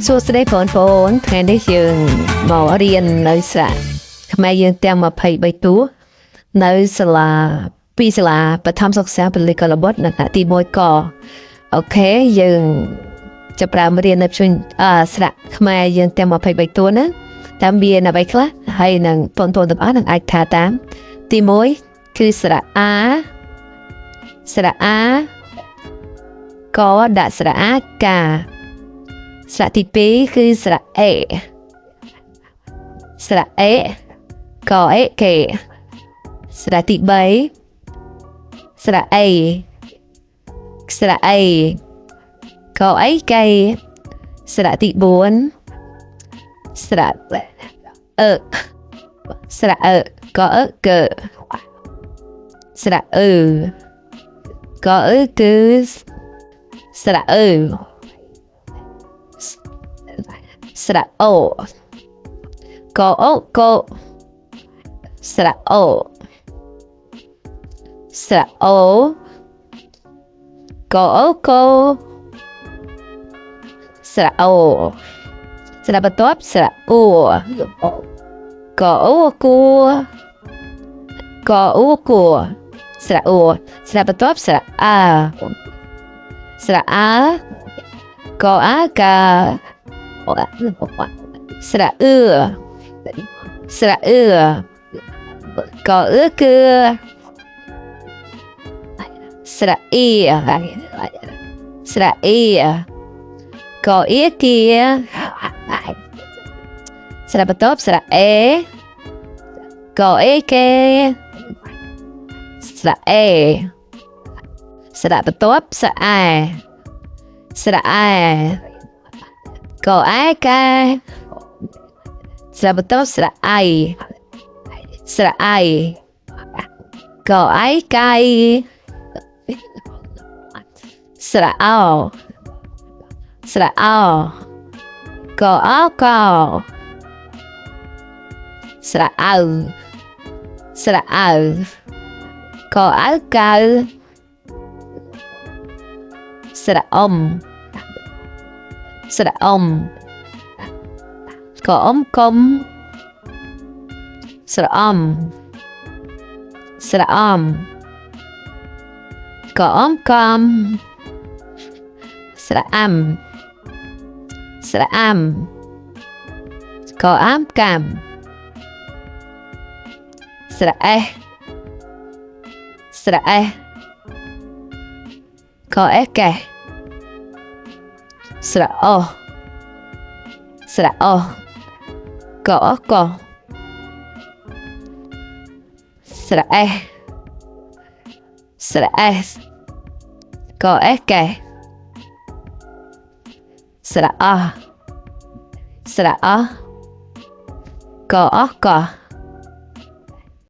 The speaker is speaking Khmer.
សួស្តីបងប្អូនថ្ងៃនេះយើងមករៀននៅសាលាខ្មែរយើងទាំង23តួនៅសាលាសាលាបឋមសិក្សាពលិកលបុត្រនៅថ្នាក់ទី1កអូខេយើងចាប់ផ្ដើមរៀននៅសាលាខ្មែរយើងទាំង23តួណាតាមមានអ្វីខ្លះហើយនឹងបងប្អូនទាំងអស់នឹងអាចថាតាមទី1គឺស្រៈអាកដាក់ស្រៈអាកាស្រៈទី2គឺស្រៈអេកអេកេស្រៈទី3ស្រៈអេកអេកេស្រៈទី4ស្រៈអកអេកេស្រៈអឺកអេគឺស្រៈអឺស្រៈអូកអូកូស្រៈអូកអូកូស្រៈអូស្រៈបន្ទាប់ស្រៈអ៊ូកអូគួស្រៈអ៊ូស្រៈបន្ទាប់ស្រៈអាកអាកាស្រៈអឺកអឺគឺស្រៈអ៊ីកអ៊ីគីស្រៈបន្ទាប់ស្រៈអេកអេកេស្រៈអេស្រៈបន្ទាប់ស្រៈអែកអែកែស្រៈបន្ទាប់ស្រៈអៃកអៃកៃស្រៈអោកអោកោស្រៈអៅកអៅកៅស្រៈអ៊ំកអ៊ំកុំស្រៈអំកអ៊ំកំស្រៈអាំកអាំកាំស្រៈអេកអេកេស្រៈអូកអូកោស្រៈអេកអេកេស្រៈអកអូកោ